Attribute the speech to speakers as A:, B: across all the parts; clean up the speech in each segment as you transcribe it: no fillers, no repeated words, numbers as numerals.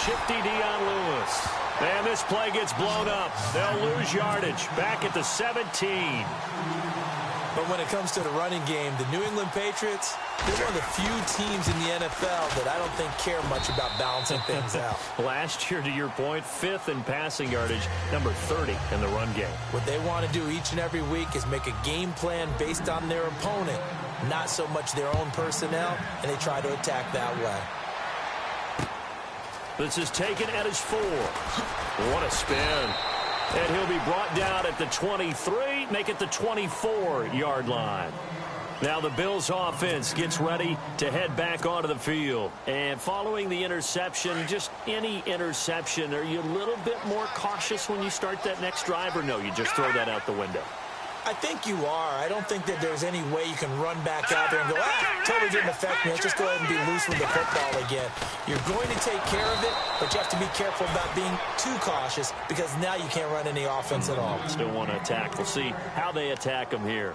A: shifty Dion Lewis. And this play gets blown up. They'll lose yardage. Back at the 17.
B: But when it comes to the running game, the New England Patriots, they're one of the few teams in the NFL that I don't think care much about balancing things out.
A: Last year, to your point, 5th in passing yardage, number 30 in the run game.
B: What they want to do each and every week is make a game plan based on their opponent, not so much their own personnel, and they try to attack that way.
A: This is taken at his 4. What a spin. And he'll be brought down at the 23, make it the 24-yard line. Now the Bills offense gets ready to head back onto the field. And following the interception, just any interception, are you a little bit more cautious when you start that next drive, or no, you just throw that out the window?
B: I think you are. I don't think that there's any way you can run back out there and go, totally didn't affect me. Let's just go ahead and be loose with the football again. You're going to take care of it, but you have to be careful about being too cautious because now you can't run any offense at all.
A: Still want to attack. We'll see how they attack them here.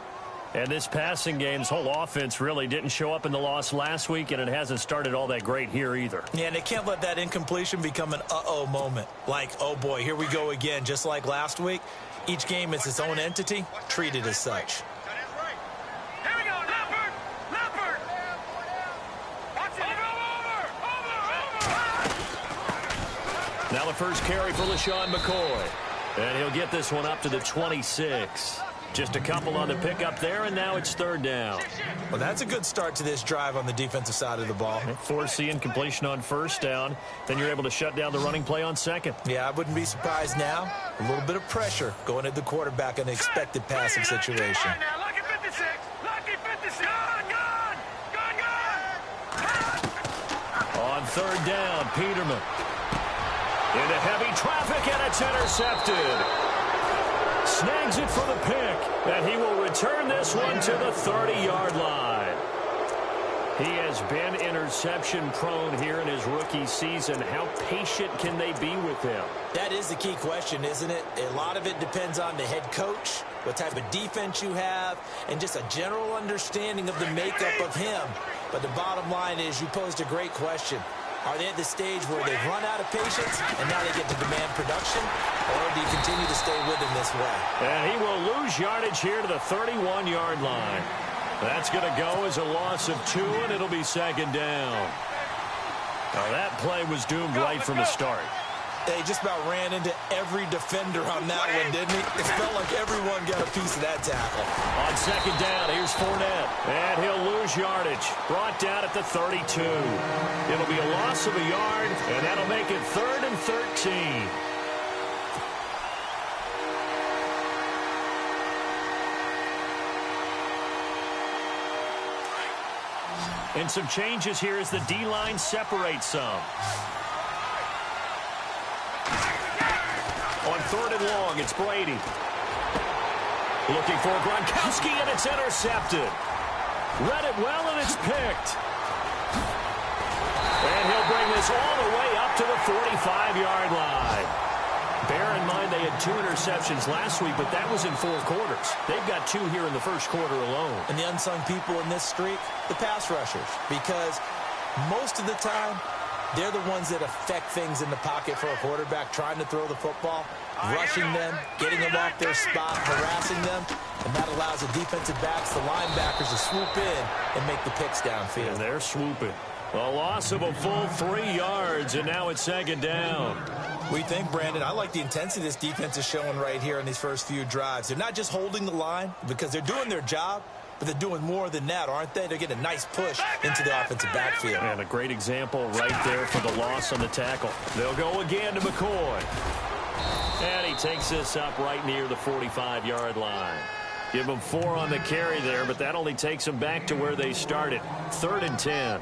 A: And this passing game's whole offense really didn't show up in the loss last week, and it hasn't started all that great here either.
B: Yeah, and they can't let that incompletion become an uh-oh moment. Like, oh boy, here we go again, just like last week. Each game is its own entity, treated as such.
A: Now the first carry for LaShawn McCoy. And he'll get this one up to the 26. Just a couple on the pickup there, and now it's 3rd down.
B: Well, that's a good start to this drive on the defensive side of the ball.
A: Force the incompletion on 1st down. Then you're able to shut down the running play on 2nd.
B: Yeah, I wouldn't be surprised now. A little bit of pressure going at the quarterback in an expected passing situation.
A: On 3rd down, Peterman. Into heavy traffic, and it's intercepted. Snags it for the pick, and he will return this one to the 30-yard line. He has been interception-prone here in his rookie season. How patient can they be with him?
B: That is the key question, isn't it? A lot of it depends on the head coach, what type of defense you have, and just a general understanding of the makeup of him. But the bottom line is you posed a great question. Are they at the stage where they've run out of patience and now they get to demand production? Or do you continue to stay with him this way?
A: And he will lose yardage here to the 31-yard line. That's going to go as a loss of 2, and it'll be 2nd down. Now that play was doomed right from the start.
B: They just about ran into every defender on that one, didn't he? It felt like everyone got a piece of that tackle.
A: On 2nd down, here's Fournette. And he'll lose yardage. Brought down at the 32. It'll be a loss of a yard, and that'll make it 3rd and 13. And some changes here as the D-line separates some. On 3rd and long, it's Brady. Looking for Gronkowski, and it's intercepted. Read it well, and it's picked. And he'll bring this all the way up to the 45-yard line. Bear in mind they had 2 interceptions last week, but that was in 4 quarters. They've got 2 here in the 1st quarter alone.
B: And the unsung people in this streak, the pass rushers, because most of the time, they're the ones that affect things in the pocket for a quarterback, trying to throw the football, rushing them, getting them off their spot, harassing them, and that allows the defensive backs, the linebackers, to swoop in and make the picks downfield.
A: And they're swooping. A loss of a full 3 yards, and now it's 2nd down.
B: We think, Brandon, I like the intensity this defense is showing right here in these first few drives. They're not just holding the line because they're doing their job, but they're doing more than that, aren't they? They're getting a nice push into the offensive backfield.
A: And a great example right there for the loss on the tackle. They'll go again to McCoy. And he takes this up right near the 45-yard line. Give them 4 on the carry there, but that only takes them back to where they started. 3rd and 10.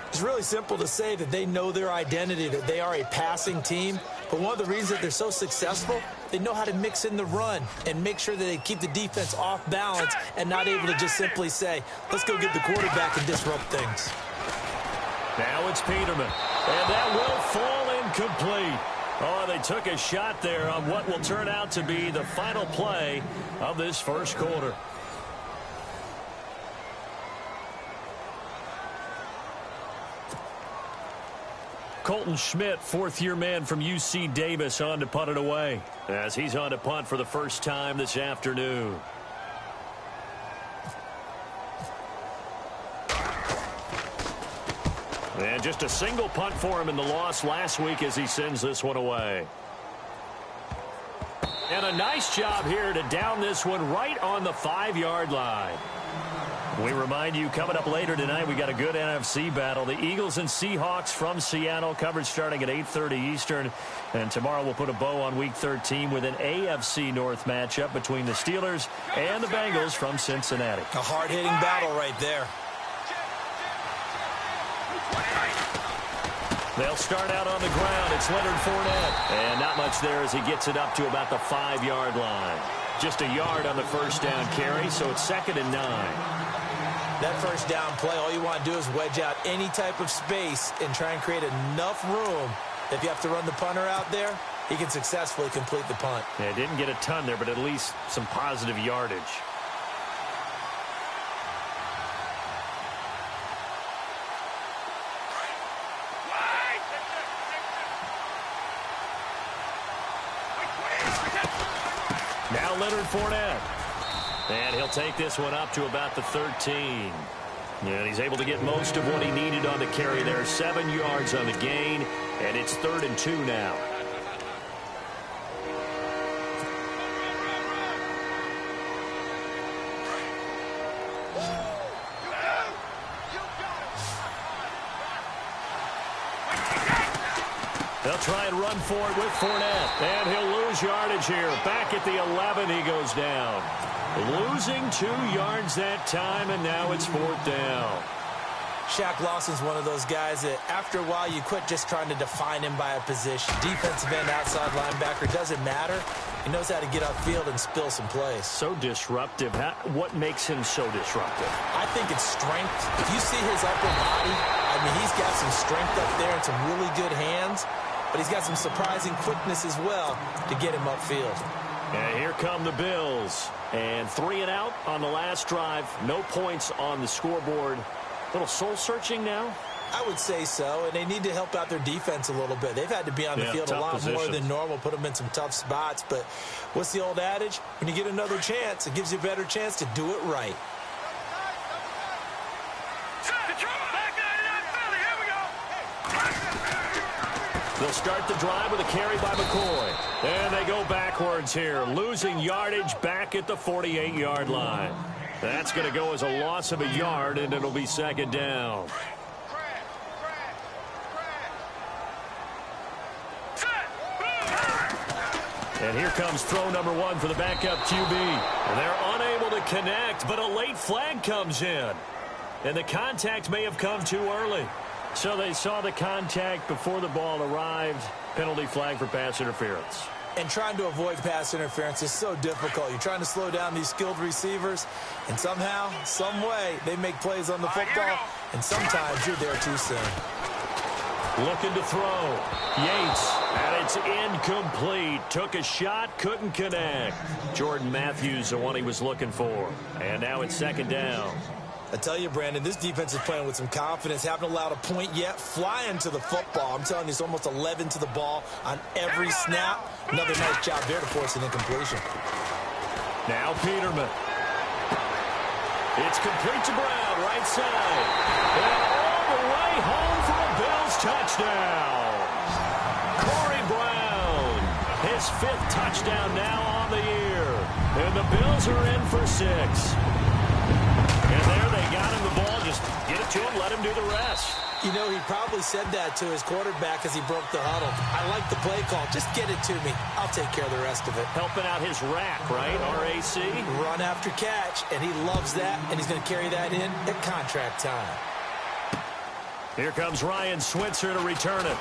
B: It's really simple to say that they know their identity, that they are a passing team. But one of the reasons that they're so successful, they know how to mix in the run and make sure that they keep the defense off balance and not able to just simply say, let's go get the quarterback and disrupt things.
A: Now it's Peterman. And that will fall incomplete. Oh, they took a shot there on what will turn out to be the final play of this 1st quarter. Colton Schmidt, fourth-year man from UC Davis, on to punt it away, as he's on to punt for the first time this afternoon. And just a single punt for him in the loss last week as he sends this one away. And a nice job here to down this one right on the 5-yard line. We remind you, coming up later tonight, we got a good NFC battle. The Eagles and Seahawks from Seattle, coverage starting at 8:30 Eastern. And tomorrow we'll put a bow on Week 13 with an AFC North matchup between the Steelers and the Bengals from Cincinnati.
B: A hard-hitting battle right there.
A: They'll start out on the ground. It's Leonard Fournette. And not much there as he gets it up to about the 5-yard line. Just a yard on the first down carry, so it's 2nd and 9.
B: That first down play, all you want to do is wedge out any type of space and try and create enough room. If you have to run the punter out there, he can successfully complete the punt.
A: Yeah, didn't get a ton there, but at least some positive yardage. Now Leonard Fournette. And he'll take this one up to about the 13. And he's able to get most of what he needed on the carry there. 7 yards on the gain, and it's 3rd and 2 now. They'll try and run for it with Fournette. And he'll lose yardage here. Back at the 11, he goes down. Losing 2 yards that time, and now it's 4th down.
B: Shaq Lawson's one of those guys that after a while you quit just trying to define him by a position. Defensive end, outside linebacker, doesn't matter. He knows how to get upfield and spill some plays.
A: So disruptive. What makes him so disruptive?
B: I think it's strength. If you see his upper body, I mean, he's got some strength up there and some really good hands, but he's got some surprising quickness as well to get him upfield.
A: And here come the Bills. And 3 and out on the last drive. No points on the scoreboard. A little soul-searching now?
B: I would say so, and they need to help out their defense a little bit. They've had to be on the field a lot more than normal, put them in some tough spots. But what's the old adage? When you get another chance, it gives you a better chance to do it right.
A: They'll start the drive with a carry by McCoy. And they go backwards here, losing yardage back at the 48-yard line. That's going to go as a loss of a yard, and it'll be 2nd down. And here comes throw number 1 for the backup QB. And they're unable to connect, but a late flag comes in. And the contact may have come too early. So they saw the contact before the ball arrived. Penalty flag for pass interference.
B: And trying to avoid pass interference is so difficult. You're trying to slow down these skilled receivers, and somehow, some way, they make plays on the football, and sometimes you're there too soon.
A: Looking to throw. Yates, and it's incomplete. Took a shot, couldn't connect. Jordan Matthews, the one he was looking for. And now it's 2nd down.
B: I tell you, Brandon, this defense is playing with some confidence. Haven't allowed a point yet. Flying to the football. I'm telling you, it's almost 11 to the ball on every snap. Another nice job there to force an incompletion.
A: Now Peterman. It's complete to Brown, right side. And all the way home for a Bills touchdown. Corey Brown, his 5th touchdown now on the year. And the Bills are in for 6. And there they got him the ball. Just get it to him, let him do the rest.
B: You know, he probably said that to his quarterback as he broke the huddle. I like the play call. Just get it to me. I'll take care of the rest of it.
A: Helping out his rack, right? RAC.
B: Run after catch, and he loves that, and he's going to carry that in at contract time.
A: Here comes Ryan Switzer to return it.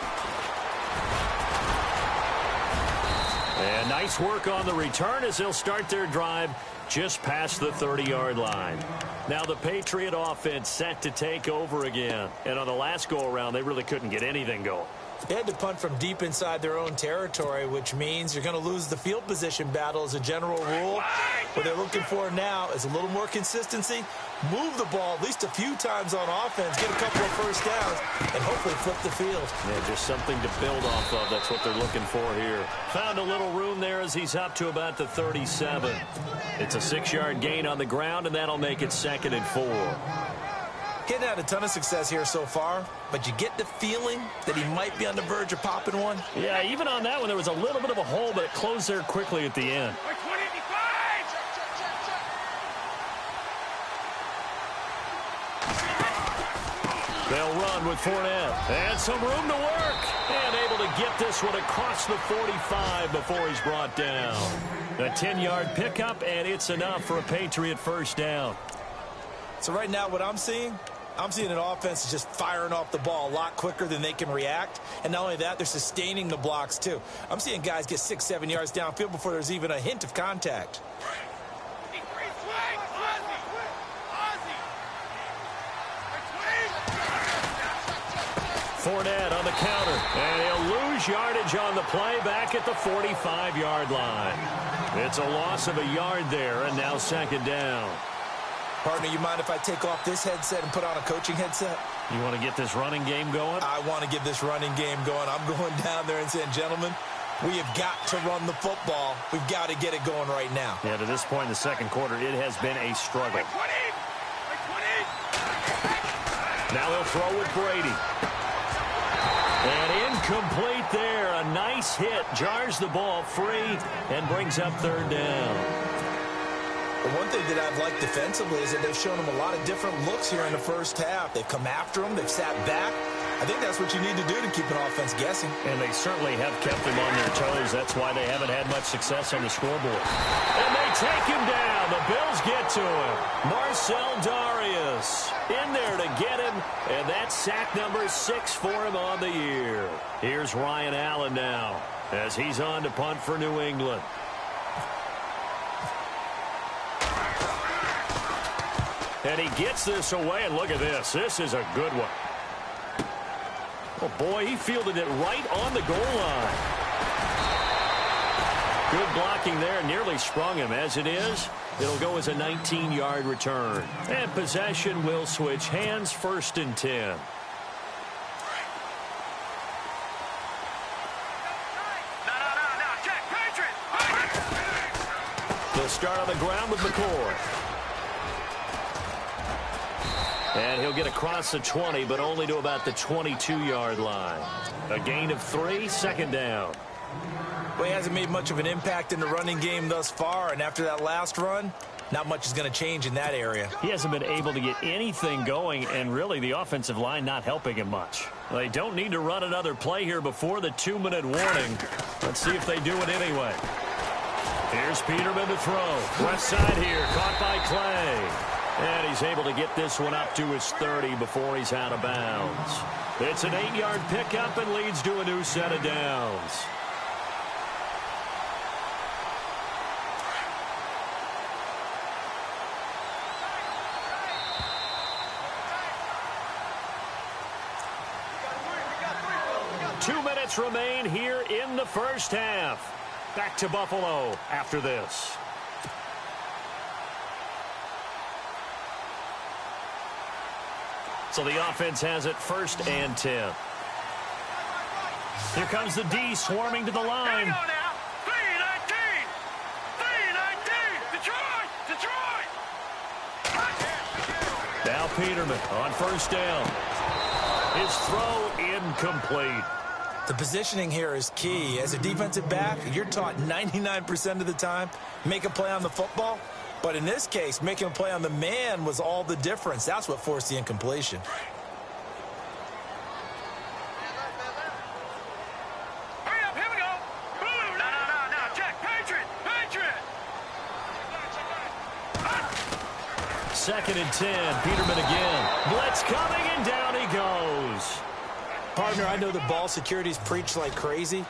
A: And nice work on the return as they'll start their drive just past the 30-yard line. Now the Patriot offense set to take over again. And on the last go-around, they really couldn't get anything going.
B: They had to punt from deep inside their own territory, which means you're going to lose the field position battle as a general rule. What they're looking for now is a little more consistency, move the ball at least a few times on offense, get a couple of first downs, and hopefully flip the field.
A: Yeah, just something to build off of. That's what they're looking for here. Found a little room there as he's up to about the 37. It's a 6-yard gain on the ground, and that'll make it 2nd and 4.
B: Getting had a ton of success here so far, but you get the feeling that he might be on the verge of popping one.
A: Yeah, even on that one, there was a little bit of a hole, but it closed there quickly at the end. They'll run with Fournette. And some room to work. And able to get this one across the 45 before he's brought down. A 10-yard pickup, and it's enough for a Patriot first down.
B: So right now what I'm seeing an offense is just firing off the ball a lot quicker than they can react. And not only that, they're sustaining the blocks too. I'm seeing guys get 6-7 yards downfield before there's even a hint of contact.
A: Fournette on the counter, and he'll lose yardage on the play back at the 45-yard line. It's a loss of a yard there, and now 2nd down.
B: Partner, you mind if I take off this headset and put on a coaching headset?
A: You want to get this running game going?
B: I want to get this running game going. I'm going down there and saying, gentlemen, we have got to run the football. We've got to get it going right now.
A: Yeah, to this point in the second quarter, it has been a struggle. Now he'll throw with Brady. And incomplete there. A nice hit. Jars the ball free and brings up 3rd down.
B: The one thing that I've liked defensively is that they've shown him a lot of different looks here in the first half. They've come after him. They've sat back. I think that's what you need to do to keep an offense guessing.
A: And they certainly have kept him on their toes. That's why they haven't had much success on the scoreboard. And they take him down. The Bills get to him. Marcel Darius in there to get him. And that's sack number 6 for him on the year. Here's Ryan Allen now as he's on to punt for New England. And he gets this away, and look at this. This is a good one. Oh, boy, he fielded it right on the goal line. Good blocking there. Nearly sprung him. As it is, it'll go as a 19-yard return. And possession will switch hands, 1st and 10. They'll start on the ground with McCoy. And he'll get across the 20, but only to about the 22-yard line. A gain of 3, 2nd down.
B: Well, he hasn't made much of an impact in the running game thus far, and after that last run, not much is going to change in that area.
A: He hasn't been able to get anything going, and really the offensive line not helping him much. They don't need to run another play here before the 2-minute warning. Let's see if they do it anyway. Here's Peterman to throw. Left side here, caught by Clay. And he's able to get this one up to his 30 before he's out of bounds. It's an 8-yard pickup and leads to a new set of downs. Two minutes remain here in the first half. Back to Buffalo after this. So the offense has it 1st and 10. Here comes the D swarming to the line.
C: Here we go now. 3-19. 3-19. Detroit.
A: Now Peterman on 1st down. His throw incomplete.
B: The positioning here is key. As a defensive back, you're taught 99% of the time, make a play on the football. But in this case, making a play on the man was all the difference. That's what forced the incompletion.
C: Hurry up, here we go. Boom. No. Check. Patriot.
A: 2nd and 10. Peterman again. Blitz coming, and down he goes.
B: Partner, I know the ball security's preached like crazy,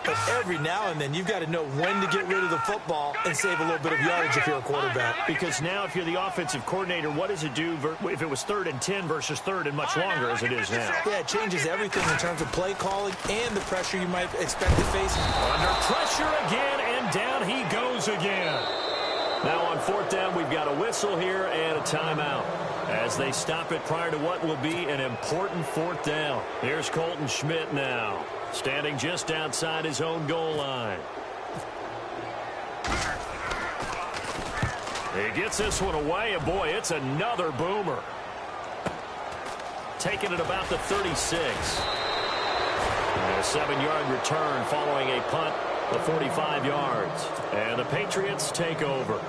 B: But every now and then, you've got to know when to get rid of the football and save a little bit of yardage if you're a quarterback.
A: Because now if you're the offensive coordinator, what does it do if it was 3rd and 10 versus 3rd and much longer as it is now?
B: Yeah, it changes everything in terms of play calling and the pressure you might expect to face.
A: Under pressure again, and down he goes again. Now on 4th down, we've got a whistle here and a timeout as they stop it prior to what will be an important 4th down. Here's Colton Schmidt now, standing just outside his own goal line. He gets this one away, and boy, it's another boomer. Taking it about the 36. And a 7-yard return following a punt of 45 yards. And the Patriots take over.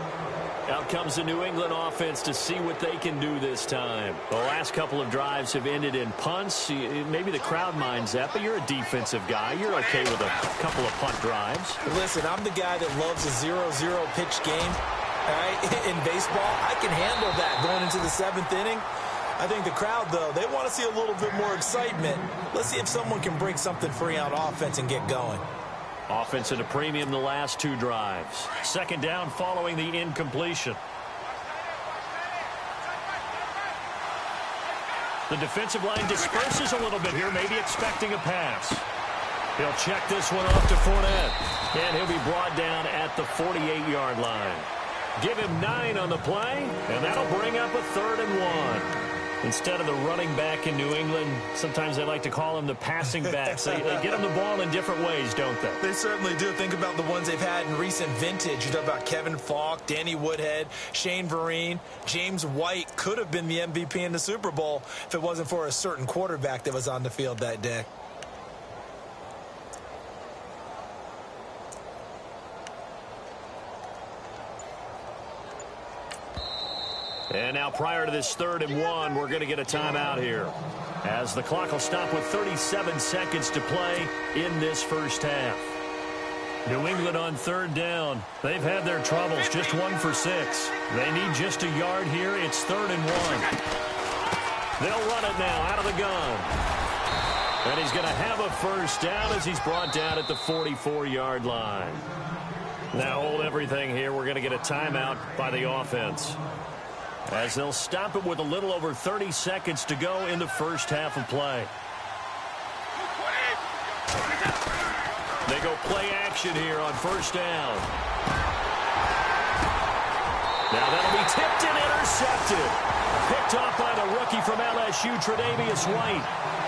A: Out comes the New England offense to see what they can do this time. The last couple of drives have ended in punts. Maybe the crowd minds that, but you're a defensive guy. You're okay with a couple of punt drives.
B: Listen, I'm the guy that loves a 0-0 pitch game. All right? In baseball, I can handle that going into the 7th inning. I think the crowd, though, they want to see a little bit more excitement. Let's see if someone can break something free on offense and get going.
A: Offense at a premium the last 2 drives. 2nd down following the incompletion. The defensive line disperses a little bit here, maybe expecting a pass. He'll check this one off to Fournette, and he'll be brought down at the 48-yard line. Give him 9 on the play, and that'll bring up a 3rd and 1. Instead of the running back in New England, sometimes they like to call them the passing backs. They get them the ball in different ways, don't they?
B: They certainly do. Think about the ones they've had in recent vintage. You talk about Kevin Falk, Danny Woodhead, Shane Vereen, James White could have been the MVP in the Super Bowl if it wasn't for a certain quarterback that was on the field that day.
A: And now prior to this 3rd and 1, we're going to get a timeout here, as the clock will stop with 37 seconds to play in this first half. New England on 3rd down. They've had their troubles, just 1 for 6. They need just a yard here. It's 3rd and 1. They'll run it now out of the gun. And he's going to have a first down as he's brought down at the 44-yard line. Now hold everything here. We're going to get a timeout by the offense, as they'll stop it with a little over 30 seconds to go in the first half of play. They go play action here on 1st down. Now that'll be tipped and intercepted. Picked off by the rookie from LSU, Tre'Davious White.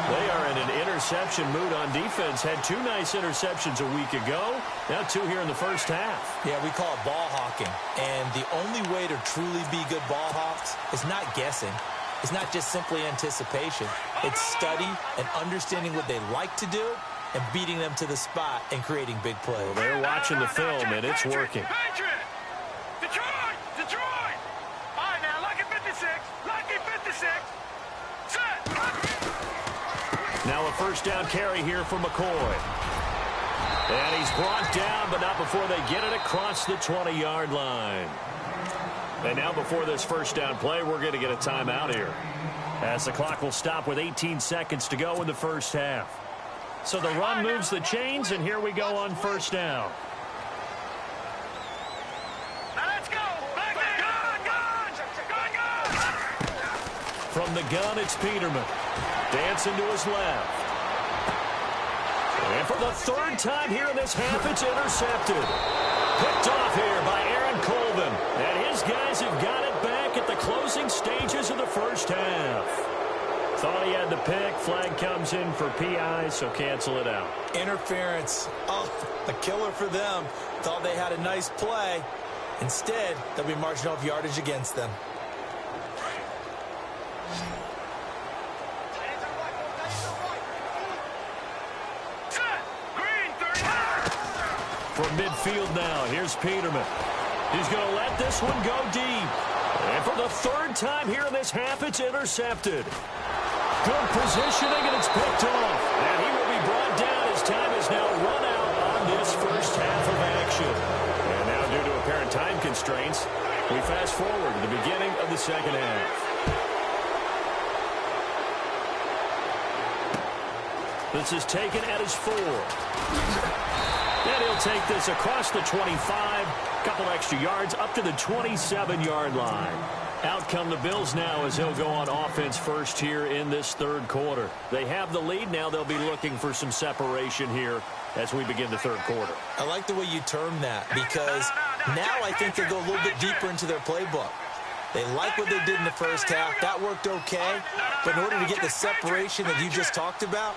A: They are in an interception mood on defense. Had 2 nice interceptions a week ago. Now 2 here in the first half.
B: Yeah, we call it ball hawking. And the only way to truly be good ball hawks is not guessing. It's not just simply anticipation. It's study and understanding what they like to do and beating them to the spot and creating big plays.
A: Well, they're watching the film, and it's working.
C: Detroit! Detroit! All right, now, lucky 56. Lucky 56. Set!
A: Now a first down carry here for McCoy. And he's brought down, but not before they get it across the 20-yard line. And now before this first down play, we're going to get a timeout here, as the clock will stop with 18 seconds to go in the first half. So the run moves the chains, and here we go on 1st down.
C: Now let's go! Back there! Gun!
A: From the gun, it's Peterman. Dancing to his left. And for the 3rd time here in this half, it's intercepted. Picked off here by Aaron Colvin. And his guys have got it back at the closing stages of the first half. Thought he had the pick. Flag comes in for PI, so cancel it out.
B: Interference. Oh, a killer for them. Thought they had a nice play. Instead, they'll be marching off yardage against them.
A: From midfield now, here's Peterman. He's going to let this one go deep. And for the 3rd time here in this half, it's intercepted. Good positioning, and it's picked off. And he will be brought down as time is now run out on this first half of action. And now, due to apparent time constraints, we fast forward to the beginning of the second half. This is taken at his 4. They'll take this across the 25, couple extra yards up to the 27-yard line. Out come the Bills now as he'll go on offense first here in this third quarter. They have the lead. Now they'll be looking for some separation here as we begin the third quarter.
B: I like the way you term that because now I think they go a little bit deeper into their playbook. They like what they did in the first half. That worked okay. But in order to get the separation that you just talked about,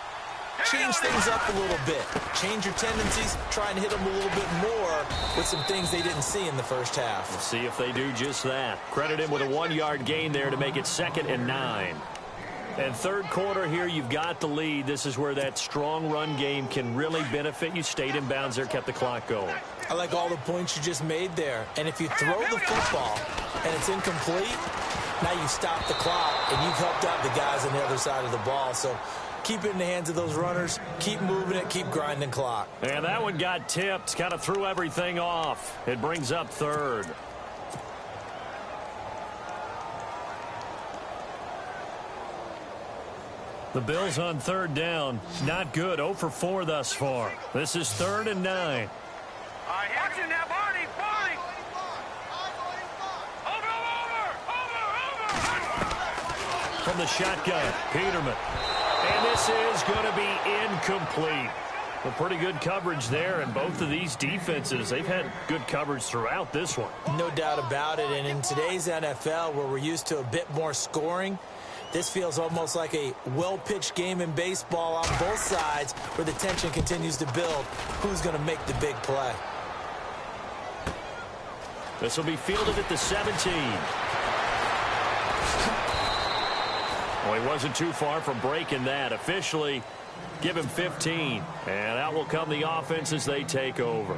B: change things up a little bit. Change your tendencies. Try and hit them a little bit more with some things they didn't see in the first half.
A: We'll see if they do just that. Credit him with a 1-yard gain there to make it 2nd and 9. And third quarter here, you've got the lead. This is where that strong run game can really benefit you. Stayed in bounds there, kept the clock going.
B: I like all the points you just made there. And if you throw the football and it's incomplete, now you stop the clock and you've helped out the guys on the other side of the ball. So keep it in the hands of those runners. Keep moving it. Keep grinding clock.
A: And that one got tipped. Kind of threw everything off. It brings up third. The Bills on third down. Not good. 0 for 4 thus far. This is 3rd and 9.
C: Watch it now, Barney. Barney. Over.
A: From the shotgun, Peterman. And this is going to be incomplete. Well, pretty good coverage there, and both of these defenses, they've had good coverage throughout this one.
B: No doubt about it, and in today's NFL, where we're used to a bit more scoring, this feels almost like a well-pitched game in baseball on both sides where the tension continues to build. Who's going to make the big play?
A: This will be fielded at the 17. Well, he wasn't too far from breaking that. Officially, give him 15. And out will come the offense as they take over.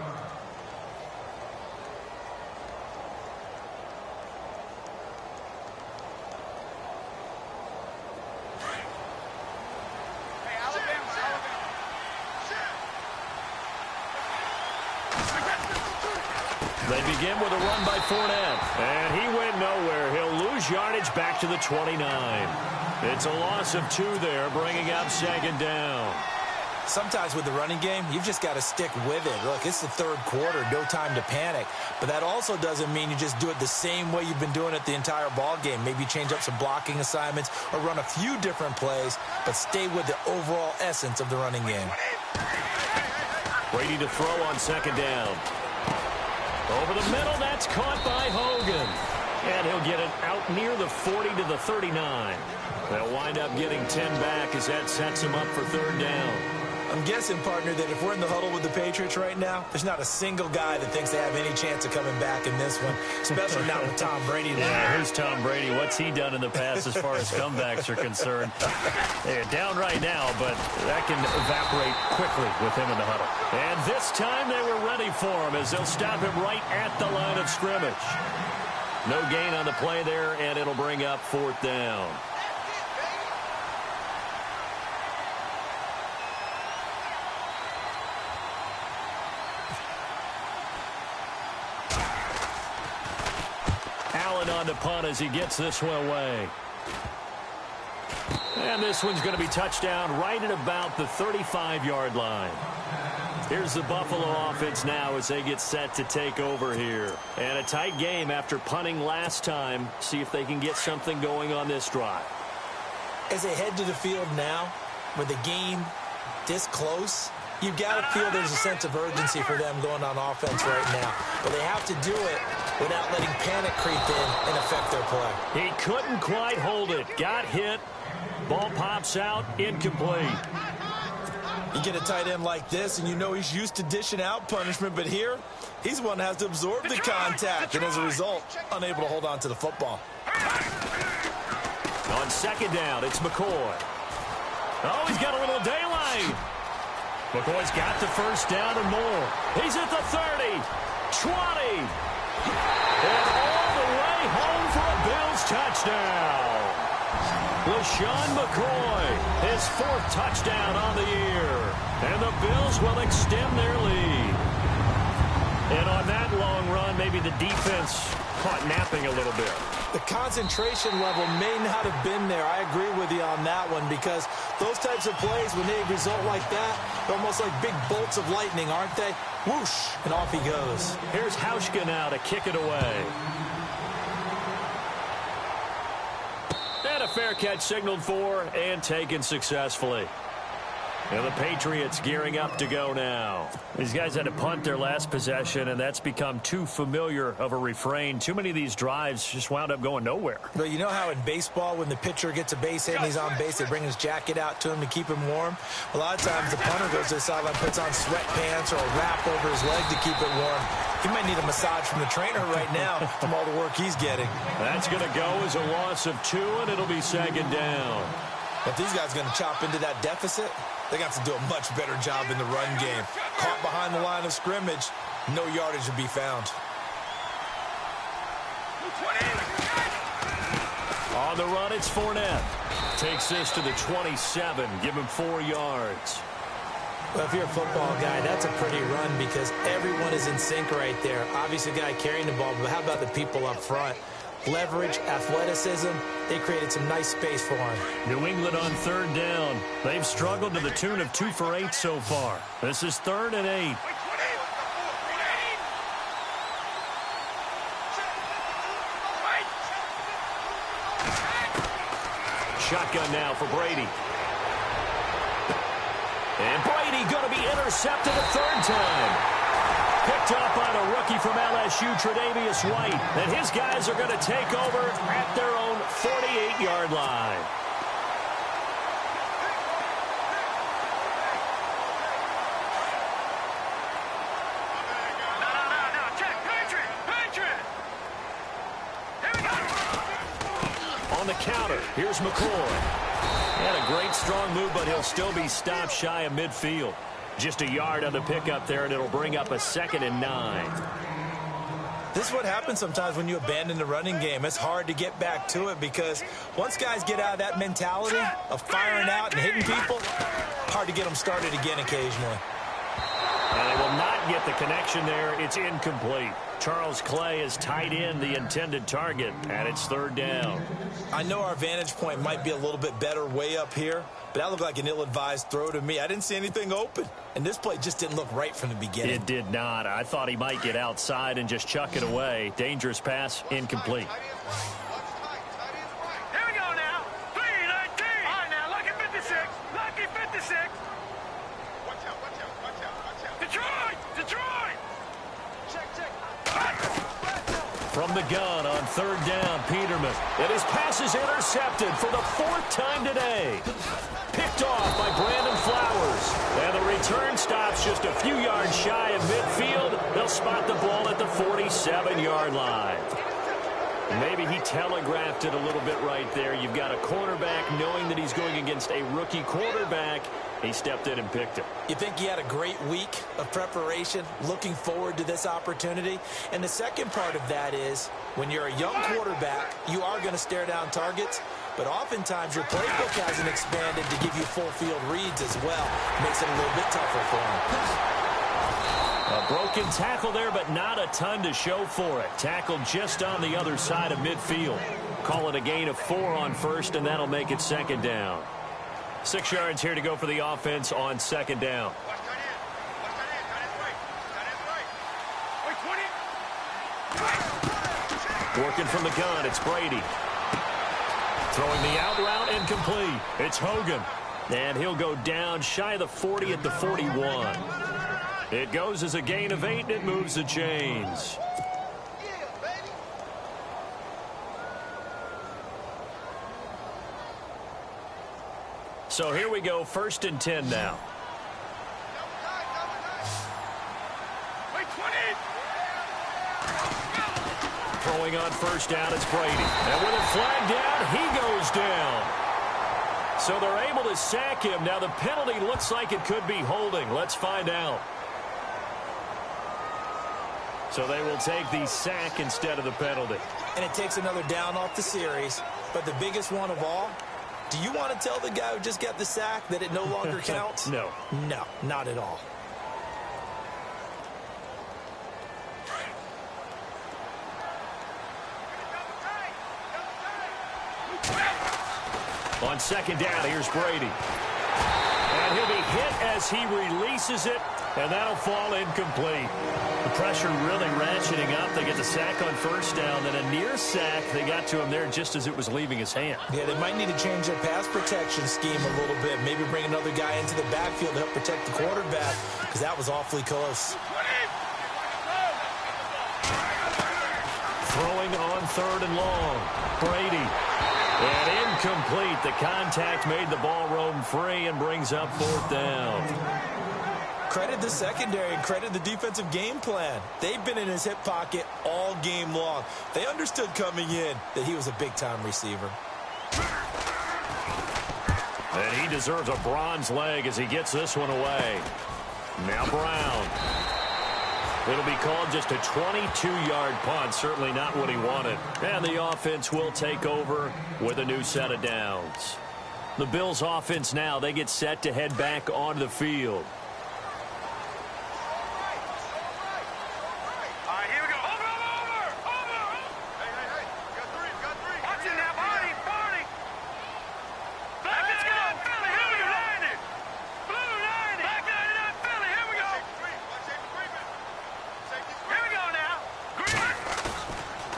A: They begin with a run by Fournette. And he went nowhere. He'll lose yardage back to the 29. It's a loss of 2 there, bringing up 2nd down.
B: Sometimes with the running game, you've just got to stick with it. Look, it's the third quarter, no time to panic. But that also doesn't mean you just do it the same way you've been doing it the entire ball game. Maybe change up some blocking assignments or run a few different plays, but stay with the overall essence of the running game.
A: Brady to throw on 2nd down. Over the middle, that's caught by Hogan. And he'll get it out near the 40 to the 39. They'll wind up getting 10 back as that sets him up for 3rd down.
B: I'm guessing, partner, that if we're in the huddle with the Patriots right now, there's not a single guy that thinks they have any chance of coming back in this one, especially not with Tom Brady.
A: Yeah, who's Tom Brady? What's he done in the past as far as comebacks are concerned? They're down right now, but that can evaporate quickly with him in the huddle. And this time they were ready for him as they'll stop him right at the line of scrimmage. No gain on the play there, and it'll bring up 4th down. Allen on the punt as he gets this one away. And this one's going to be touchdown right at about the 35-yard line. Here's the Buffalo offense now as they get set to take over here. And a tight game after punting last time. See if they can get something going on this drive.
B: As they head to the field now, with the game this close, you've got to feel there's a sense of urgency for them going on offense right now. But they have to do it without letting panic creep in and affect their play.
A: He couldn't quite hold it. Got hit. Ball pops out. Incomplete.
B: You get a tight end like this, and you know he's used to dishing out punishment, but here, he's one that has to absorb the contact, and as a result, unable to hold on to the football.
A: On 2nd down, it's McCoy. Oh, he's got a little daylight. McCoy's got the 1st down and more. He's at the 30, 20, and all the way home for a Bills touchdown. LaShawn McCoy, his 4th touchdown on the year. And the Bills will extend their lead. And on that long run, maybe the defense caught napping a little bit.
B: The concentration level may not have been there. I agree with you on that one because those types of plays, when they result like that, They're almost like big bolts of lightning, aren't they? Whoosh, and off he goes.
A: Here's Hauschka now to kick it away. And a fair catch signaled for and taken successfully. And the Patriots gearing up to go now. These guys had to punt their last possession, and that's become too familiar of a refrain. Too many of these drives just wound up going nowhere.
B: But you know how in baseball, when the pitcher gets a base hit and he's on base, they bring his jacket out to him to keep him warm? A lot of times the punter goes to the sideline, puts on sweatpants or a wrap over his leg to keep it warm. He might need a massage from the trainer right now from all the work he's getting.
A: That's going to go as a loss of 2, and it'll be second down.
B: If these guys are going to chop into that deficit, they got to do a much better job in the run game. Caught behind the line of scrimmage, no yardage to be found.
A: On the run, it's Fournette. Takes this to the 27, give him 4 yards.
B: Well, if you're a football guy, that's a pretty run because everyone is in sync right there. Obviously, the guy carrying the ball, but how about the people up front? Leverage, athleticism, they created some nice space for him.
A: New England on 3rd down. They've struggled to the tune of 2 for 8 so far. This is 3rd and 8. Shotgun now for Brady. And Brady going to be intercepted a 3rd time. Picked up by the rookie from LSU, Tre'Davious White. And his guys are going to take over at their own 48-yard line.
C: No, check. Patriot. Here we go.
A: On the counter, here's McCoy. Had a great strong move, but he'll still be stopped shy of midfield. Just a yard on the pickup there, and it'll bring up a 2nd and 9.
B: This is what happens sometimes when you abandon the running game. It's hard to get back to it because once guys get out of that mentality of firing out and hitting people, hard to get them started again occasionally.
A: And they will not get the connection there. It's incomplete. Charles Clay is tight in the intended target, and it's 3rd down.
B: I know our vantage point might be a little bit better way up here, but that looked like an ill-advised throw to me. I didn't see anything open, and this play just didn't look right from the beginning.
A: It did not. I thought he might get outside and just chuck it away. Dangerous pass, incomplete.
C: Here we go now. 3-19. All right, now, lucky 56. Lucky 56. Watch out. Detroit. Check.
A: From the gun on 3rd down, Peterman. And his pass is intercepted for the 4th time today. Picked off by Brandon Flowers. And the return stops just a few yards shy of midfield. They'll spot the ball at the 47-yard line. Maybe he telegraphed it a little bit right there. You've got a cornerback knowing that he's going against a rookie quarterback. He stepped in and picked it.
B: You think he had a great week of preparation, looking forward to this opportunity? And the second part of that is, when you're a young quarterback, you are going to stare down targets, but oftentimes your playbook hasn't expanded to give you full field reads as well. Makes it a little bit tougher for him.
A: A broken tackle there, but not a ton to show for it. Tackled just on the other side of midfield. Call it a gain of 4 on 1st, and that'll make it 2nd down. 6 yards here to go for the offense on 2nd down. Working from the gun, it's Brady. Throwing the out route incomplete. It's Hogan. And he'll go down shy of the 40 at the 41. It goes as a gain of 8, and it moves the chains. So here we go, 1st and 10 now. Throwing on 1st down, it's Brady. And with a flag down, he goes down. So they're able to sack him. Now the penalty looks like it could be holding. Let's find out. So they will take the sack instead of the penalty.
B: And it takes another down off the series. But the biggest one of all, do you want to tell the guy who just got the sack that it no longer counts?
A: No.
B: No, not at all.
A: On 2nd down, here's Brady. And he'll be hit as he releases it, and that'll fall incomplete. The pressure really ratcheting up. They get the sack on first down, then a near sack. They got to him there just as it was leaving his hand.
B: Yeah, they might need to change their pass protection scheme a little bit. Maybe bring another guy into the backfield to help protect the quarterback, because that was awfully close.
A: Throwing on 3rd and long. Brady. And incomplete. The contact made the ball roam free and brings up 4th down.
B: Credit the secondary and credit the defensive game plan. They've been in his hip pocket all game long. They understood coming in that he was a big-time receiver.
A: And he deserves a bronze leg as he gets this one away. Now Brown. It'll be called just a 22-yard punt. Certainly not what he wanted. And the offense will take over with a new set of downs. The Bills' offense now, they get set to head back onto the field.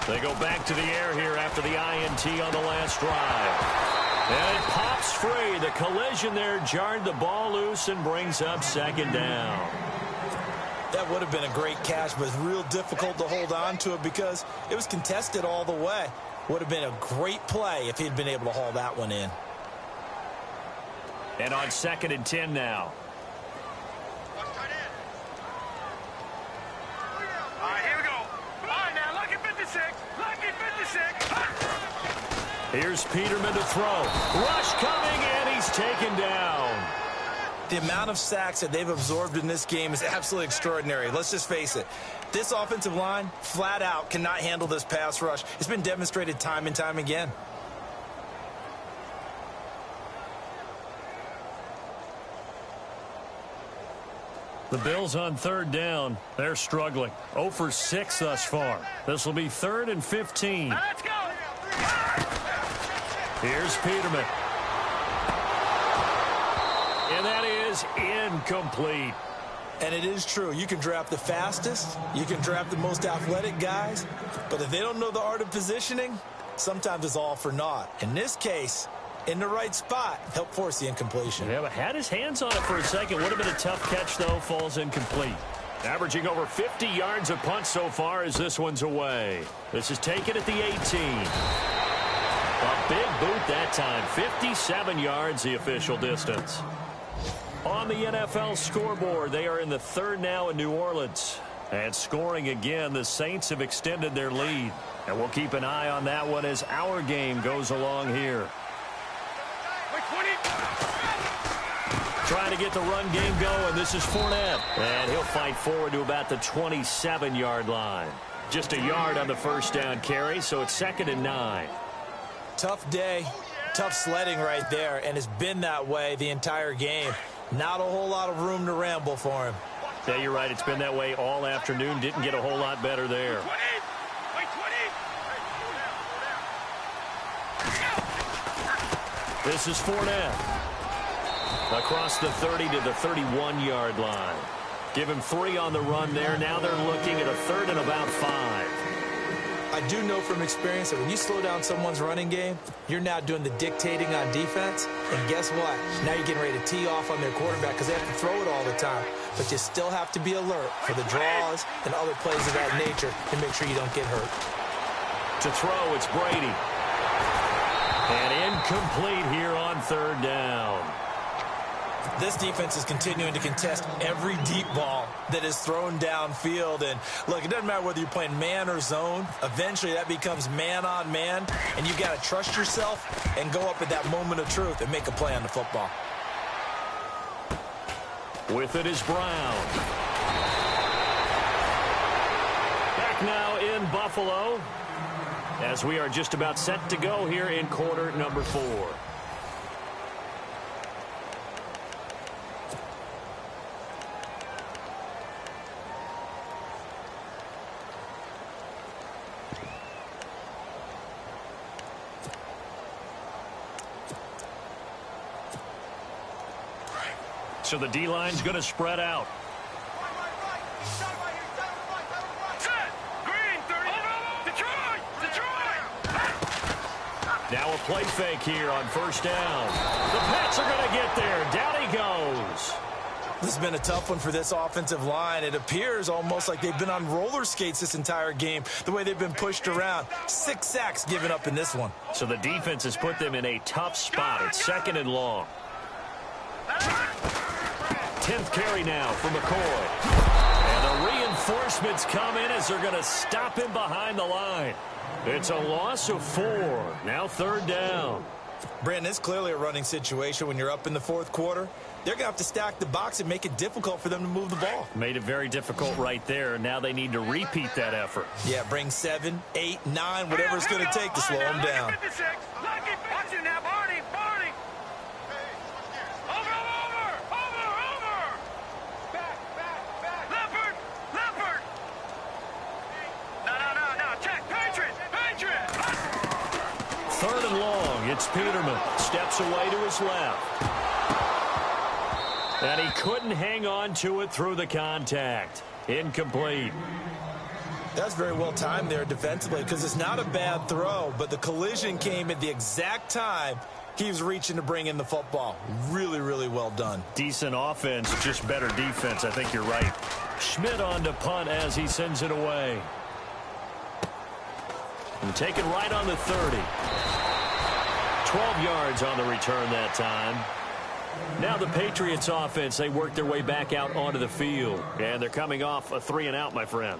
A: They go back to the air here after the INT on the last drive. And it pops free. The collision there jarred the ball loose and brings up 2nd down.
B: That would have been a great catch, but it's real difficult to hold on to it because it was contested all the way. Would have been a great play if he'd been able to haul that one in.
A: And on 2nd and 10 now. Here's Peterman to throw. Rush coming, and he's taken down.
B: The amount of sacks that they've absorbed in this game is absolutely extraordinary. Let's just face it. This offensive line, flat out, cannot handle this pass rush. It's been demonstrated time and time again.
A: The Bills on 3rd down. They're struggling. 0 for 6 thus far. This will be 3rd and 15.
C: Let's go.
A: Here's Peterman. And that is incomplete.
B: And it is true. You can draft the fastest. You can draft the most athletic guys. But if they don't know the art of positioning, sometimes it's all for naught. In this case, in the right spot, help force the incompletion.
A: Yeah, but had his hands on it for a second. Would have been a tough catch, though. Falls incomplete. Averaging over 50 yards a punt so far as this one's away. This is taken at the 18. A big boot that time. 57 yards, the official distance. On the NFL scoreboard, they are in the 3rd now in New Orleans. And scoring again, the Saints have extended their lead. And we'll keep an eye on that one as our game goes along here. Trying to get the run game going. This is Fournette. And he'll fight forward to about the 27-yard line. Just a yard on the first down carry, so it's 2nd and 9.
B: Tough day, tough sledding right there, and it's been that way the entire game. Not a whole lot of room to ramble for him.
A: Yeah, you're right. It's been that way all afternoon. Didn't get a whole lot better there. This is Fournette. Across the 30 to the 31-yard line. Give him 3 on the run there. Now they're looking at a 3rd and about 5.
B: I do know from experience that when you slow down someone's running game, you're now doing the dictating on defense. And guess what? Now you're getting ready to tee off on their quarterback because they have to throw it all the time. But you still have to be alert for the draws and other plays of that nature to make sure you don't get hurt.
A: To throw, it's Brady. And incomplete here on 3rd down.
B: This defense is continuing to contest every deep ball that is thrown downfield. And look, it doesn't matter whether you're playing man or zone. Eventually that becomes man on man. And you've got to trust yourself and go up at that moment of truth and make a play on the football.
A: With it is Brown. Back now in Buffalo as we are just about set to go here in quarter number 4. So the D-line's going to spread out.
C: Set. Green, 30. Detroit.
A: Now a play fake here on first down. The Pats are going to get there. Down he goes.
B: This has been a tough one for this offensive line. It appears almost like they've been on roller skates this entire game, the way they've been pushed around. 6 sacks given up in this one.
A: So the defense has put them in a tough spot. It's 2nd and long. 10th carry now for McCoy. And the reinforcements come in as they're going to stop him behind the line. It's a loss of 4. Now 3rd down.
B: Brandon, it's clearly a running situation when you're up in the 4th quarter. They're going to have to stack the box and make it difficult for them to move the ball.
A: Made it very difficult right there. Now they need to repeat that effort.
B: Yeah, bring 7, 8, 9, whatever it's going to take to slow them down.
C: Watch it now, Barney. Over. Back. Leopard. No. Check. Patriot.
A: 3rd and long. It's Peterman. Steps away to his left. And he couldn't hang on to it through the contact. Incomplete.
B: That's very well timed there defensively because it's not a bad throw, but the collision came at the exact time he was reaching to bring in the football. Really, really well done.
A: Decent offense, just better defense. I think you're right. Schmidt on to punt as he sends it away. And taken right on the 30. 12 yards on the return that time. Now the Patriots offense, they work their way back out onto the field. And they're coming off a 3-and-out, my friend.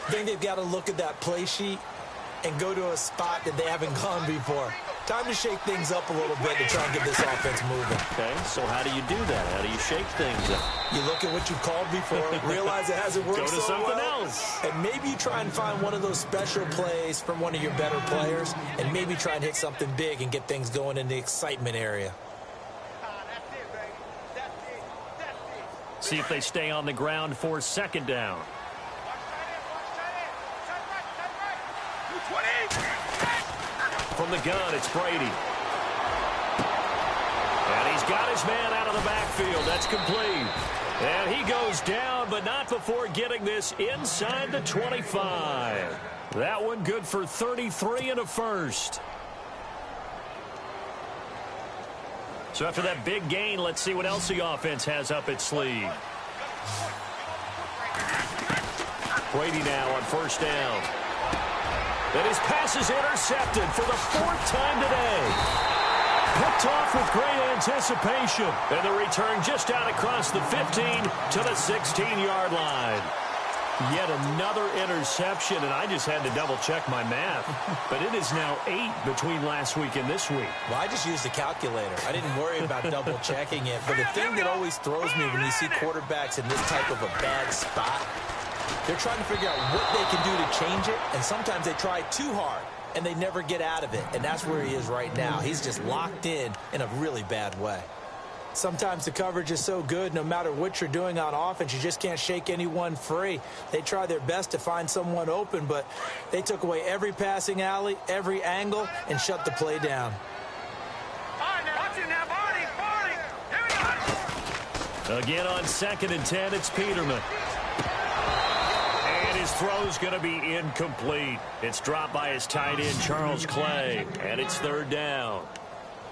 B: I think they've got to look at that play sheet and go to a spot that they haven't gone before. Time to shake things up a little bit to try and get this offense moving.
A: Okay, so how do you do that? How do you shake things up?
B: You look at what you've called before, realize it hasn't worked
A: Go to
B: so
A: something
B: well,
A: else.
B: and maybe you try and find one of those special plays from one of your better players, and maybe try and hit something big and get things going in the excitement area.
A: See if they stay on the ground for 2nd down. From the gun, it's Brady. And he's got his man out of the backfield. That's complete. And he goes down, but not before getting this inside the 25. That one good for 33 and a first. So after that big gain, let's see what else the offense has up its sleeve. Brady now on first down. And his pass is intercepted for the 4th time today. Picked off with great anticipation. And the return just out across the 15 to the 16-yard line. Yet another interception, and I just had to double-check my math. But it is now 8 between last week and this week.
B: Well, I just used a calculator. I didn't worry about double-checking it. But the thing that always throws me when you see quarterbacks in this type of a bad spot, they're trying to figure out what they can do to change it, and sometimes they try too hard, and they never get out of it. And that's where he is right now. He's just locked in a really bad way. Sometimes the coverage is so good, no matter what you're doing on offense, you just can't shake anyone free. They try their best to find someone open, but they took away every passing alley, every angle, and shut the play down.
A: Again on 2nd and 10, it's Peterman. And his throw's going to be incomplete. It's dropped by his tight end, Charles Clay, and it's 3rd down.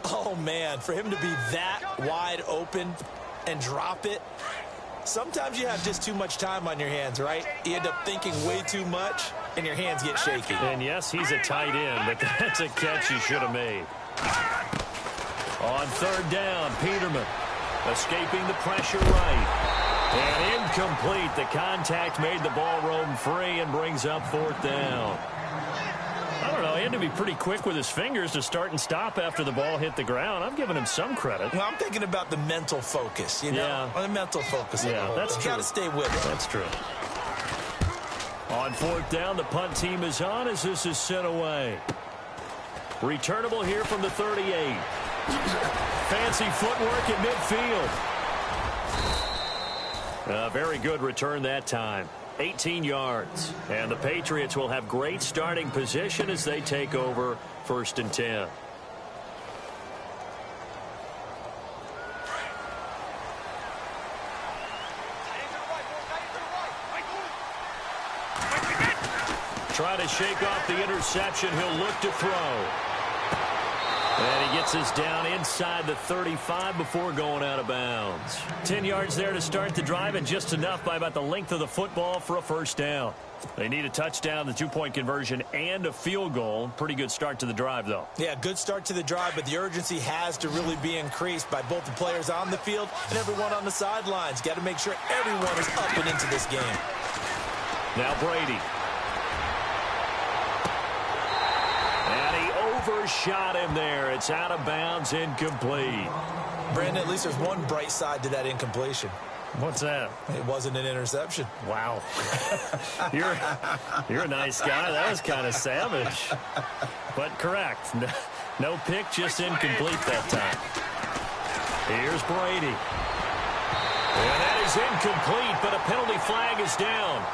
B: Oh, man, for him to be that wide open and drop it, sometimes you have just too much time on your hands, right? You end up thinking way too much, and your hands get shaky.
A: And, yes, he's a tight end, but that's a catch he should have made. On 3rd down, Peterman escaping the pressure right. And incomplete. The contact made the ball roam free and brings up 4th down. I don't know. He had to be pretty quick with his fingers to start and stop after the ball hit the ground. I'm giving him some credit.
B: Well, I'm thinking about the mental focus, you know?
A: Yeah.
B: The mental focus.
A: Yeah, that's true.
B: You got to stay with it.
A: That's true. On 4th down, the punt team is on as this is sent away. Returnable here from the 38. Fancy footwork at midfield. A very good return that time. 18 yards. And the Patriots will have great starting position as they take over 1st and 10. try to shake off the interception. He'll look to throw. And he gets us down inside the 35 before going out of bounds. 10 yards there to start the drive, and just enough by about the length of the football for a first down. They need a touchdown, the two-point conversion, and a field goal. Pretty good start to the drive, though.
B: Yeah, good start to the drive, but the urgency has to really be increased by both the players on the field and everyone on the sidelines. Got to make sure everyone is up and into this game.
A: Now Brady. And he overshot him there. It's out of bounds, incomplete.
B: Brandon, at least there's one bright side to that incompletion.
A: What's that?
B: It wasn't an interception.
A: Wow. You're a nice guy. That was kind of savage. But correct. No pick, just incomplete that time. Here's Brady. And that is incomplete, but a penalty flag is down.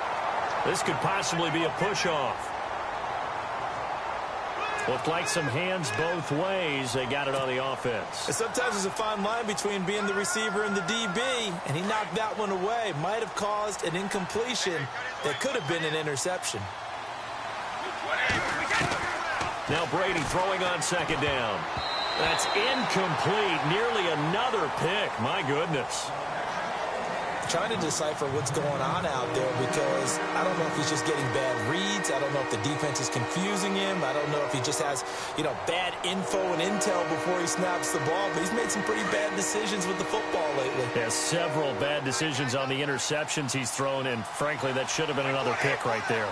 A: This could possibly be a push-off. Looked like some hands both ways. They got it on the offense.
B: And sometimes there's a fine line between being the receiver and the DB, and he knocked that one away. Might have caused an incompletion that could have been an interception.
A: Now Brady throwing on second down. That's incomplete. Nearly another pick. My goodness.
B: Trying to decipher what's going on out there, because I don't know if he's just getting bad reads. I don't know if the defense is confusing him. I don't know if he just has, bad info and intel before he snaps the ball. But he's made some pretty bad decisions with the football lately.
A: Yeah, several bad decisions on the interceptions he's thrown, and frankly, that should have been another pick right there.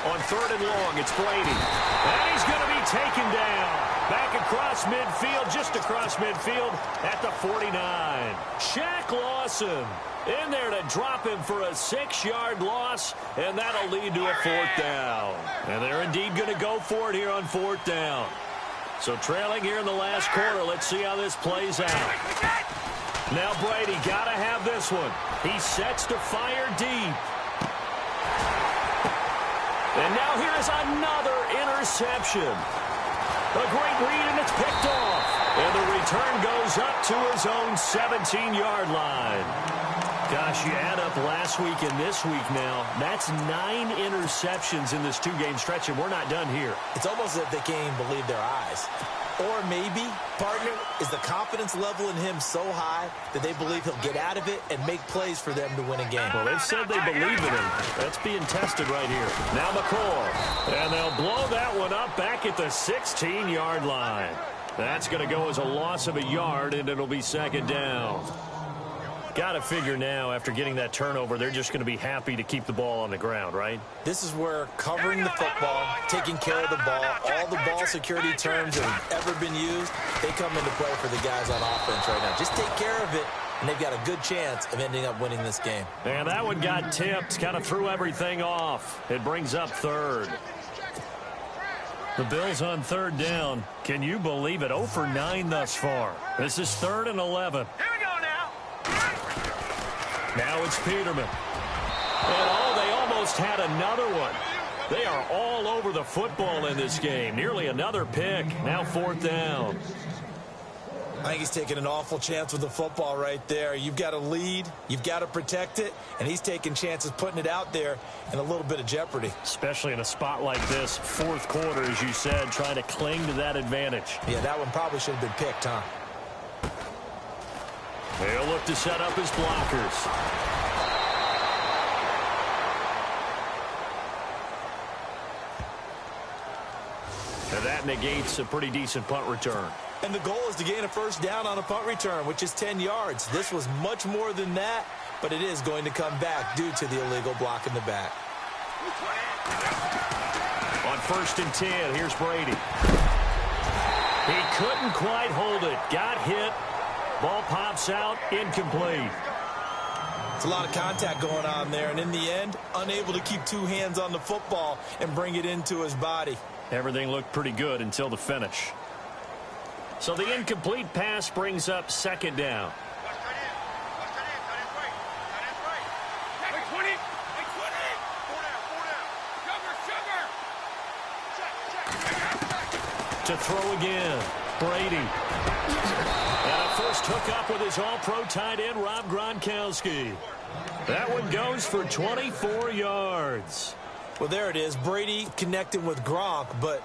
A: On third and long, it's Brady. And he's going to be taken down. Back across midfield, just across midfield at the 49. Shaq Lawson in there to drop him for a 6-yard loss, and that'll lead to a fourth down. And they're indeed going to go for it here on fourth down. So trailing here in the last quarter, let's see how this plays out. Now Brady got to have this one. He sets to fire deep. And now here is another interception. A great read, and it's picked off. And the return goes up to his own 17-yard line. Gosh, you add up last week and this week now. That's 9 interceptions in this two-game stretch, and we're not done here.
B: It's almost as if they can't even believe their eyes. Or maybe, partner, is the confidence level in him so high that they believe he'll get out of it and make plays for them to win a game.
A: Well, they've said they believe in him. That's being tested right here. Now McCall. And they'll blow that one up back at the 16-yard line. That's going to go as a loss of a yard, and it'll be second down. Got to figure now, after getting that turnover, they're just going to be happy to keep the ball on the ground, right?
B: This is where covering the football, taking care of the ball, all the ball security terms that have ever been used, they come into play for the guys on offense right now. Just take care of it, and they've got a good chance of ending up winning this game.
A: And that one got tipped, kind of threw everything off. It brings up third. The Bills on third down. Can you believe it? 0 for 9 thus far. This is 3rd and 11.
C: Here we go now.
A: Now it's Peterman. And they almost had another one. They are all over the football in this game. Nearly another pick. Now 4th down.
B: I think he's taking an awful chance with the football right there. You've got to lead, you've got to protect it, and he's taking chances putting it out there in a little bit of jeopardy.
A: Especially in a spot like this, 4th quarter, as you said, trying to cling to that advantage.
B: Yeah, that one probably should have been picked, huh?
A: They'll look to set up his blockers. And that negates a pretty decent punt return.
B: And the goal is to gain a first down on a punt return, which is 10 yards. This was much more than that, but it is going to come back due to the illegal block in the back.
A: On 1st and 10, here's Brady. He couldn't quite hold it. Got hit. Ball pops out. Incomplete.
B: It's a lot of contact going on there, and in the end, unable to keep 2 hands on the football and bring it into his body.
A: Everything looked pretty good until the finish. So the incomplete pass brings up 2nd down. To throw again. Brady. And a first hookup with his all-pro tight end, Rob Gronkowski. That one goes for 24 yards.
B: Well, there it is. Brady connected with Gronk, but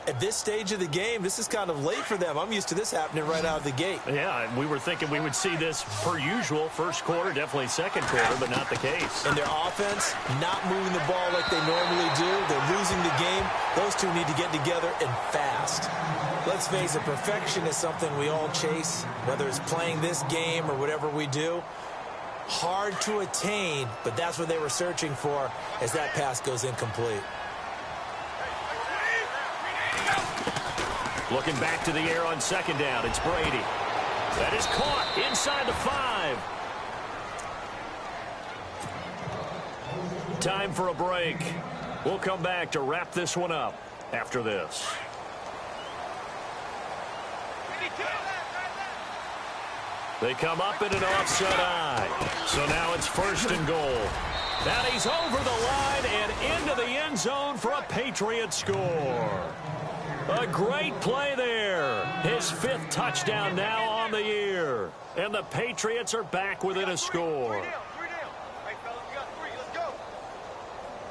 B: at this stage of the game, this is kind of late for them. I'm used to this happening right out of the gate.
A: Yeah, we were thinking we would see this per usual. First quarter, definitely second quarter, but not the case.
B: And their offense not moving the ball like they normally do. They're losing the game. Those two need to get together and fast. Let's face it, perfection is something we all chase, whether it's playing this game or whatever we do. Hard to attain, but that's what they were searching for as that pass goes incomplete.
A: Looking back to the air on second down, it's Brady. That is caught inside the 5. Time for a break. We'll come back to wrap this one up after this. They come up in an offside eye. So now it's first and goal. And he's over the line and into the end zone for a Patriots score. A great play there. His 5th touchdown now on the year. And the Patriots are back within a score.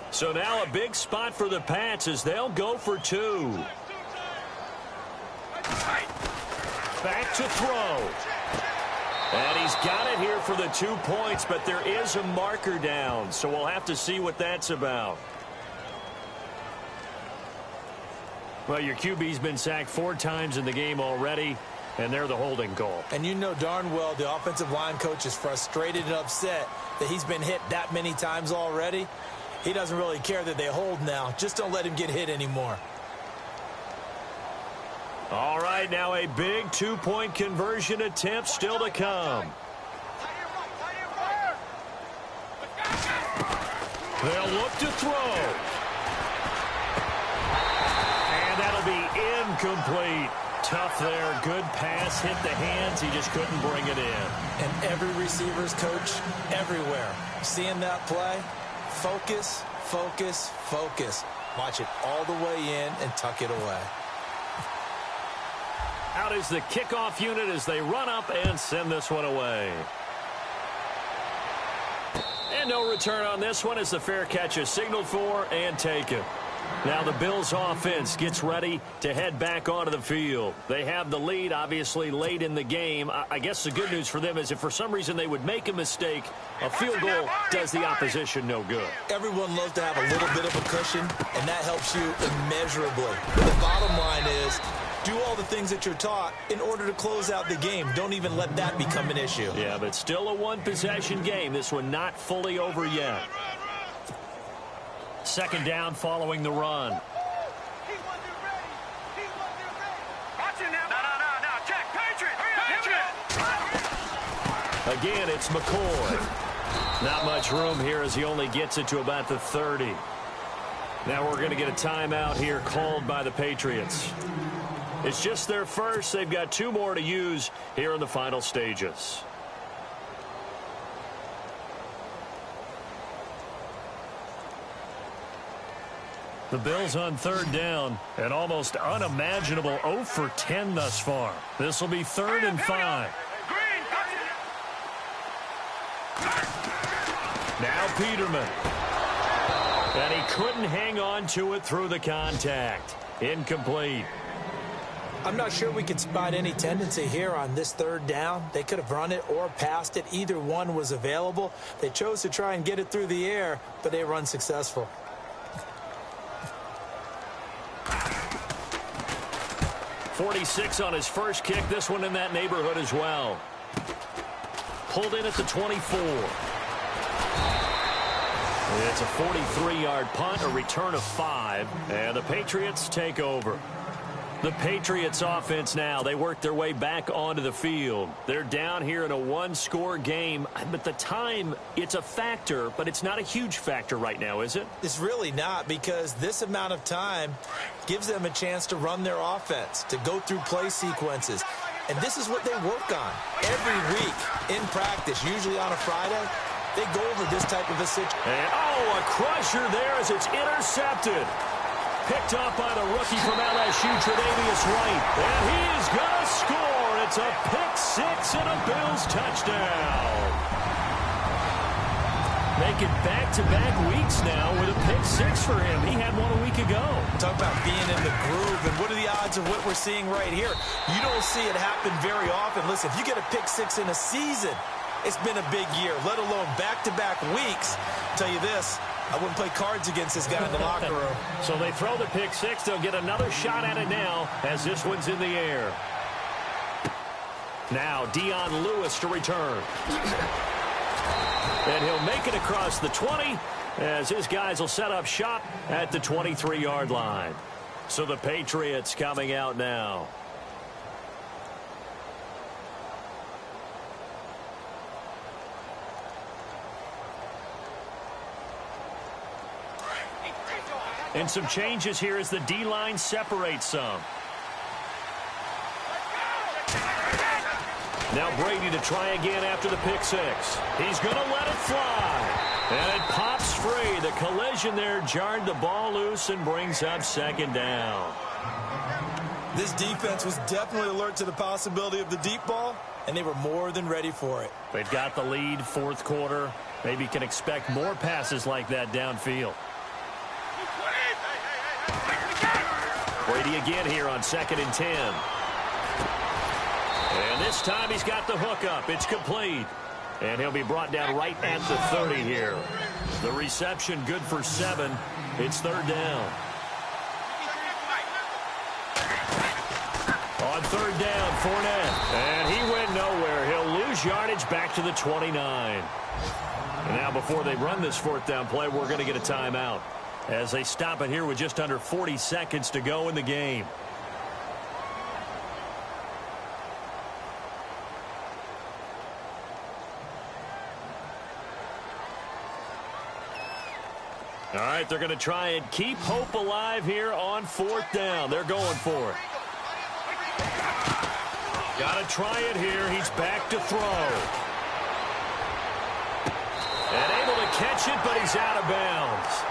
A: So now a big spot for the Pats as they'll go for 2. Back to throw. And he's got it here for the 2 points, but there is a marker down, so we'll have to see what that's about. Well, your QB's been sacked 4 times in the game already, and they're the holding call.
B: And you know darn well the offensive line coach is frustrated and upset that he's been hit that many times already. He doesn't really care that they hold now. Just don't let him get hit anymore.
A: All right, now a big 2-point conversion attempt still to come. They'll look to throw. And that'll be incomplete. Tough there. Good pass. Hit the hands. He just couldn't bring it in.
B: And every receiver's coach everywhere. Seeing that play, focus, focus, focus. Watch it all the way in and tuck it away.
A: Out is the kickoff unit as they run up and send this one away. And no return on this one as the fair catch is signaled for and taken. Now the Bills offense gets ready to head back onto the field. They have the lead, obviously, late in the game. I guess the good news for them is if for some reason they would make a mistake, a field goal does the opposition no good.
B: Everyone loves to have a little bit of a cushion, and that helps you immeasurably. The bottom line is do all the things that you're taught in order to close out the game. Don't even let that become an issue.
A: Yeah, but still a one-possession game. This one not fully over yet. Second down following the run. Again, it's McCoy. Not much room here as he only gets it to about the 30. Now we're going to get a timeout here called by the Patriots. It's just their first. They've got 2 more to use here in the final stages. The Bills on third down, an almost unimaginable 0 for 10 thus far. This will be 3rd and 5. Now Peterman. And he couldn't hang on to it through the contact. Incomplete.
B: I'm not sure we can spot any tendency here on this 3rd down. They could have run it or passed it. Either one was available. They chose to try and get it through the air, but they were unsuccessful.
A: .46 on his first kick. This one in that neighborhood as well. Pulled in at the 24. It's a 43-yard punt, a return of 5, and the Patriots take over. The Patriots offense now, they work their way back onto the field. They're down here in a 1-score game, but the time, it's a factor, but it's not a huge factor right now, is it?
B: It's really not, because this amount of time gives them a chance to run their offense, to go through play sequences. And this is what they work on every week in practice, usually on a Friday. They go over this type of a situation.
A: And, a crusher there as it's intercepted. Picked up by the rookie from LSU, Tre'Davious White. And he is going to score. It's It's a pick six and a Bills touchdown. Making back-to-back weeks now with a pick six for him. He had one a week ago.
B: Talk about being in the groove, and what are the odds of what we're seeing right here? You don't see it happen very often. Listen, if you get a pick six in a season, it's been a big year, let alone back-to-back weeks. I'll tell you this, I wouldn't play cards against this guy in the locker room.
A: So they throw the pick six. They'll get another shot at it now as this one's in the air. Now Dion Lewis to return. And he'll make it across the 20 as his guys will set up shop at the 23-yard line. So the Patriots coming out now. And some changes here as the D-line separates some. Now Brady to try again after the pick six. He's going to let it fly. And it pops free. The collision there jarred the ball loose and brings up second down.
B: This defense was definitely alert to the possibility of the deep ball, and they were more than ready for it.
A: They've got the lead, fourth quarter. Maybe can expect more passes like that downfield. Brady again here on 2nd and 10. And this time he's got the hook up. It's complete. And he'll be brought down right at the 30 here. The reception good for 7. It's third down. On third down, Fournette. And he went nowhere. He'll lose yardage back to the 29. And now before they run this fourth down play, we're going to get a timeout as they stop it here with just under 40 seconds to go in the game. All right, they're going to try and keep hope alive here on fourth down. They're going for it. Got to try it here. He's back to throw. And able to catch it, but he's out of bounds.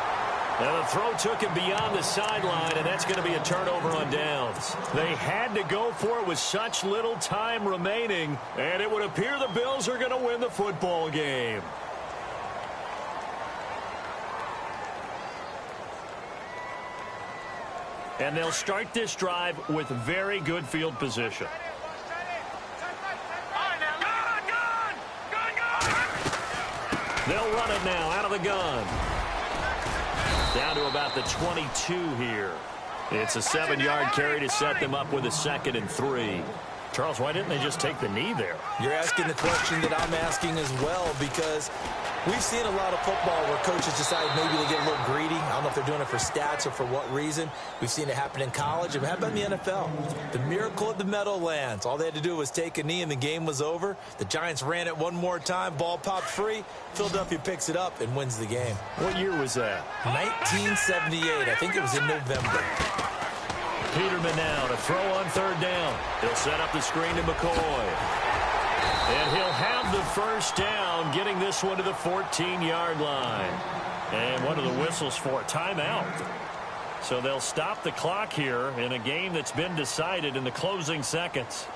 A: Now the throw took him beyond the sideline, and that's going to be a turnover on downs. They had to go for it with such little time remaining, and it would appear the Bills are going to win the football game. And they'll start this drive with very good field position. They'll run it now out of the gun. Down to about the 22 here. It's a 7-yard carry to set them up with a 2nd and 3. Charles, why didn't they just take the knee there?
B: You're asking the question that I'm asking as well, because we've seen a lot of football where coaches decide maybe they get a little greedy. I don't know if they're doing it for stats or for what reason. We've seen it happen in college. It happened in the NFL. The miracle of the Meadowlands. All they had to do was take a knee and the game was over. The Giants ran it one more time. Ball popped free. Philadelphia picks it up and wins the game.
A: What year was that?
B: 1978. I think it was in November.
A: Peterman now to throw on third down. He'll set up the screen to McCoy. And he'll have the first down, getting this one to the 14-yard line. And one of the whistles for a timeout. So they'll stop the clock here in a game that's been decided in the closing seconds.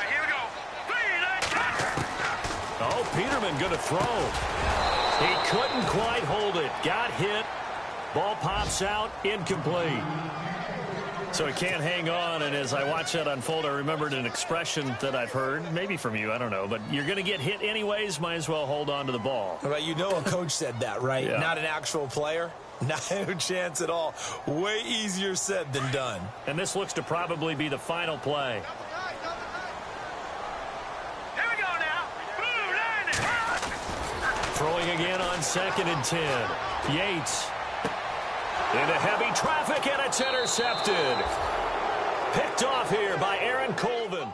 C: Here we go.
A: Oh, Peterman going to throw. He couldn't quite hold it. Got hit. Ball pops out. Incomplete. So he can't hang on, and as I watch that unfold, I remembered an expression that I've heard, maybe from you, I don't know, but you're going to get hit anyways, might as well hold on to the ball.
B: Well, you know a coach said that, right?
A: Yeah.
B: Not an actual player. Not a chance at all. Way easier said than done.
A: And this looks to probably be the final play.
C: Here we go now.
A: Throwing again on 2nd and 10. Yates. Into heavy traffic, and it's intercepted. Picked off here by Aaron Colvin.